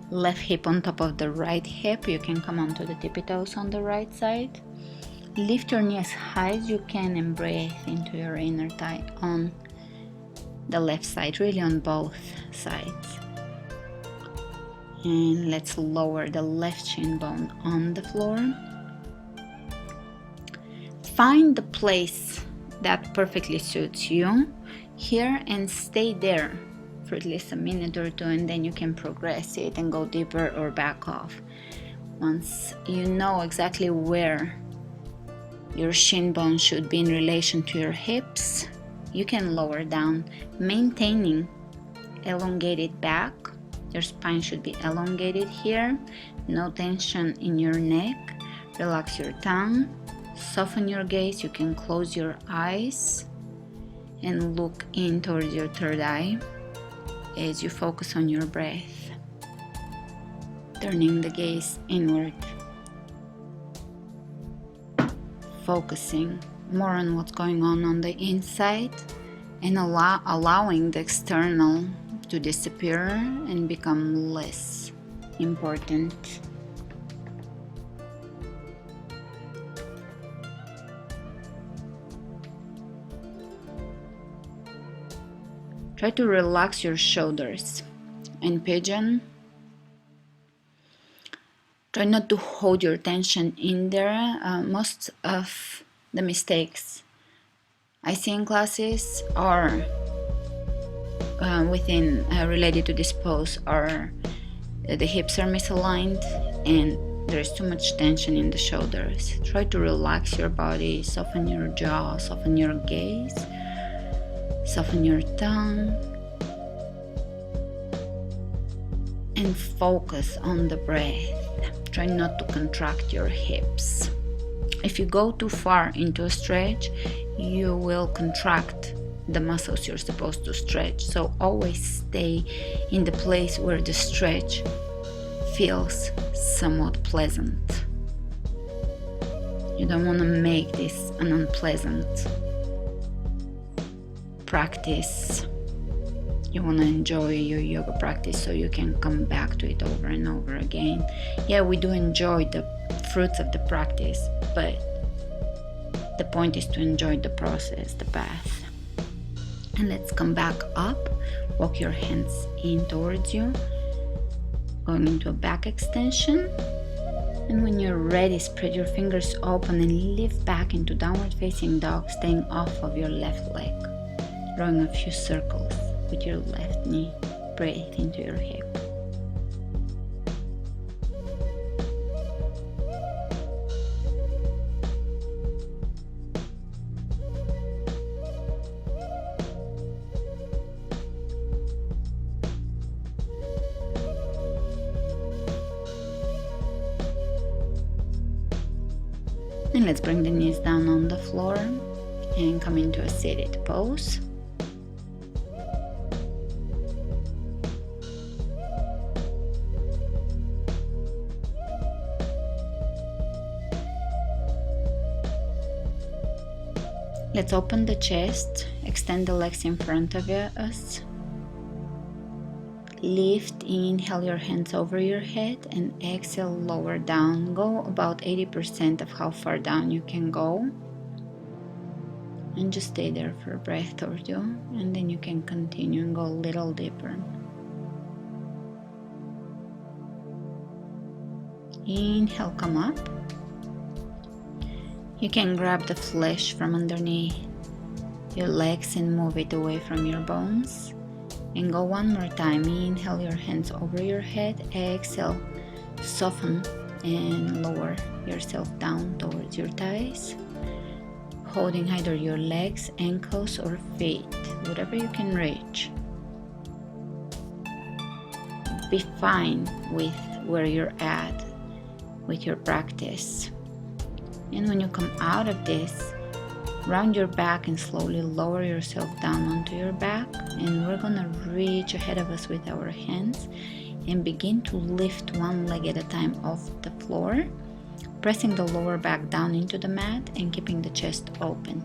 left hip on top of the right hip. You can come onto the tippy toes on the right side. Lift your knee as high as you can and breathe into your inner thigh on the left side, really on both sides. And let's lower the left shin bone on the floor. Find the place that perfectly suits you here and stay there for at least a minute or two, and then you can progress it and go deeper or back off. Once you know exactly where your shin bone should be in relation to your hips, you can lower down, maintaining elongated back. Your spine should be elongated here, no tension in your neck. Relax your tongue, soften your gaze. You can close your eyes and look in towards your third eye as you focus on your breath, turning the gaze inward, focusing more on what's going on the inside and allowing the external to disappear and become less important. Try to relax your shoulders. In pigeon, try not to hold your tension in there. Most of the mistakes I see in classes are related to this pose are the hips are misaligned and there's too much tension in the shoulders. Try to relax your body, soften your jaw, soften your gaze, soften your tongue, and focus on the breath. Try not to contract your hips. If you go too far into a stretch, you will contract the muscles you're supposed to stretch. So always stay in the place where the stretch feels somewhat pleasant. You don't want to make this an unpleasant practice. You want to enjoy your yoga practice so you can come back to it over and over again. Yeah, we do enjoy the fruits of the practice, but the point is to enjoy the process, the path. And let's come back up. Walk your hands in towards you, going into a back extension. And when you're ready, spread your fingers open and lift back into downward facing dog, staying off of your left leg. drawing a few circles with your left knee. Breathe into your hip. And let's bring the knees down on the floor and come into a seated pose. Let's open the chest, extend the legs in front of us. Lift, inhale your hands over your head, and exhale, lower down. Go about 80% of how far down you can go. And just stay there for a breath or two, and then you can continue and go a little deeper. Inhale, come up. You can grab the flesh from underneath your legs and move it away from your bones. And go one more time. Inhale your hands over your head. Exhale, soften and lower yourself down towards your thighs, holding either your legs, ankles, or feet, whatever you can reach. Be fine with where you're at with your practice. And when you come out of this, round your back and slowly lower yourself down onto your back, and we're gonna reach ahead of us with our hands and begin to lift one leg at a time off the floor, pressing the lower back down into the mat and keeping the chest open.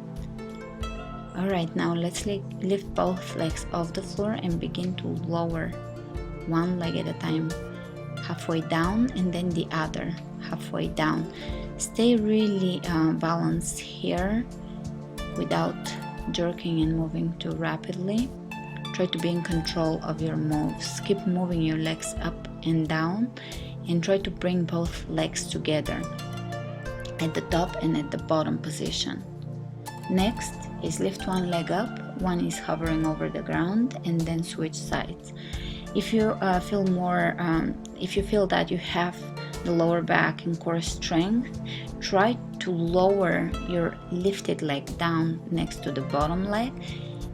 Alright, now let's lift both legs off the floor and begin to lower one leg at a time, halfway down, and then the other halfway down. Stay really balanced here without jerking and moving too rapidly. Try to be in control of your moves. Keep moving your legs up and down, and try to bring both legs together at the top and at the bottom position. Next is lift one leg up, one is hovering over the ground, and then switch sides. If you feel that you have the lower back and core strength, try to lower your lifted leg down next to the bottom leg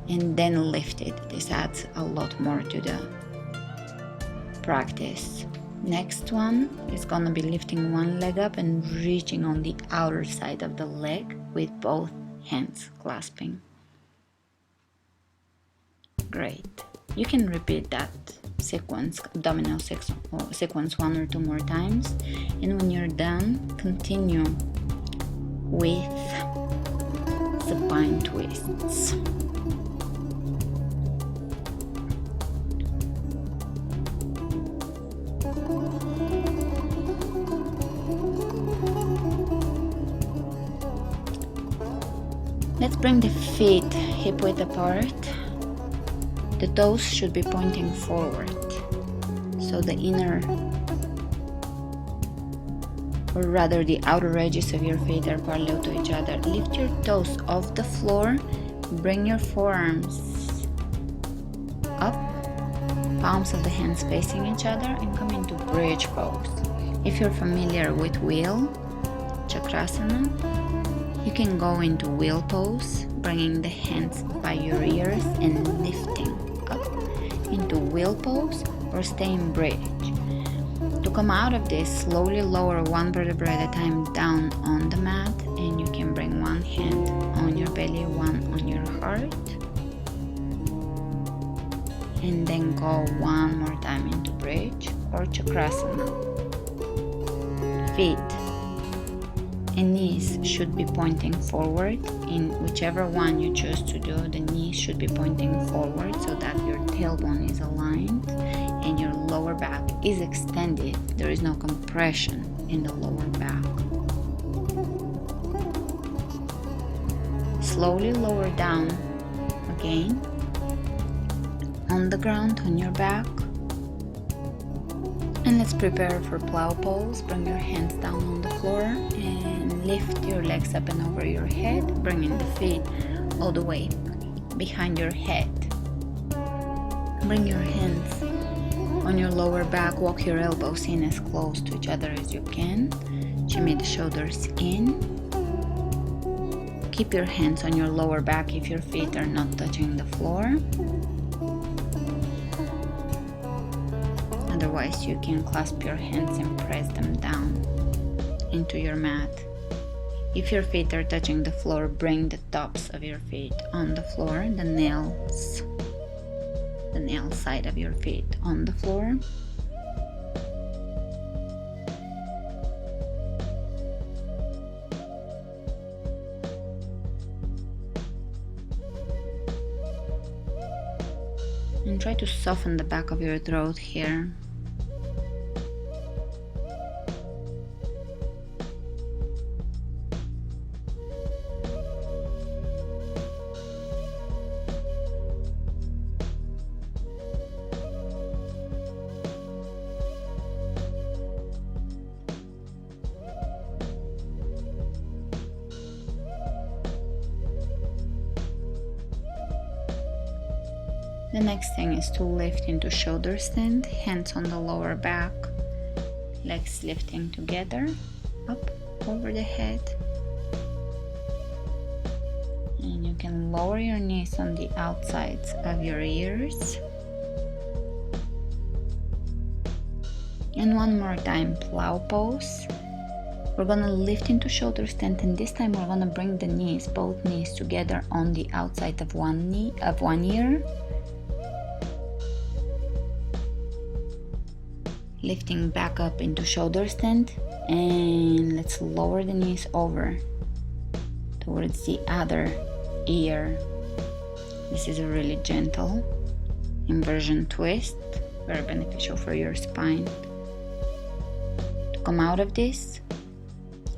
and then lift it. This adds a lot more to the practice. Next one is gonna be lifting one leg up and reaching on the outer side of the leg with both hands clasping. Great. You can repeat that sequence, abdominal sequence, one or two more times, and when you're done, continue with supine twists. Let's bring the feet hip width apart. The toes should be pointing forward, so the inner, or rather the outer edges of your feet are parallel to each other. Lift your toes off the floor, bring your forearms up, palms of the hands facing each other, and come into bridge pose. If you're familiar with wheel, chakrasana, you can go into wheel pose, bringing the hands by your ears and lifting up into wheel pose, or stay in bridge. To come out of this, slowly lower one vertebra at a time down on the mat, and you can bring one hand on your belly, one on your heart, and then go one more time into bridge or chakrasana. Feet and knees should be pointing forward. In whichever one you choose to do, the knees should be pointing forward so that your tailbone is aligned and your lower back is extended. There is no compression in the lower back. Slowly lower down again on the ground on your back. And let's prepare for plow pose. Bring your hands down on the floor and lift your legs up and over your head, bringing the feet all the way behind your head. Bring your hands on your lower back, walk your elbows in as close to each other as you can. Shimmy the shoulders in. Keep your hands on your lower back if your feet are not touching the floor. Otherwise, you can clasp your hands and press them down into your mat. If your feet are touching the floor, bring the tops of your feet on the floor, the nail side of your feet on the floor. And try to soften the back of your throat here. The next thing is to lift into shoulder stand, hands on the lower back, legs lifting together, up over the head. And you can lower your knees on the outsides of your ears. And one more time, plow pose. We're gonna lift into shoulder stand, and this time we're gonna bring the knees, both knees together on the outside of one ear. Lifting back up into shoulder stand, and let's lower the knees over towards the other ear. This is a really gentle inversion twist, very beneficial for your spine. To come out of this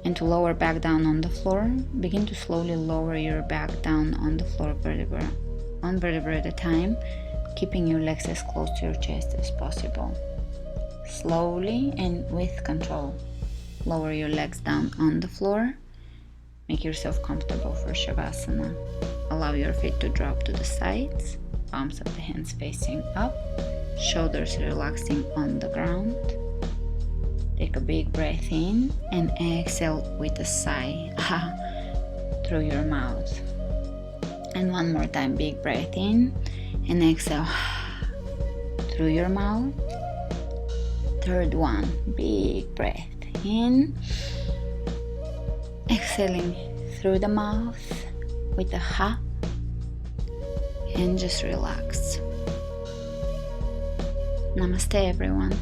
and to lower back down on the floor, begin to slowly lower your back down on the floor, vertebra, one vertebra at a time, keeping your legs as close to your chest as possible. Slowly and with control, lower your legs down on the floor. Make yourself comfortable for Shavasana. Allow your feet to drop to the sides, palms of the hands facing up, shoulders relaxing on the ground. Take a big breath in and exhale with a sigh through your mouth. And one more time, big breath in and exhale through your mouth. Third one, big breath in, exhaling through the mouth with a ha, and just relax. Namaste, everyone.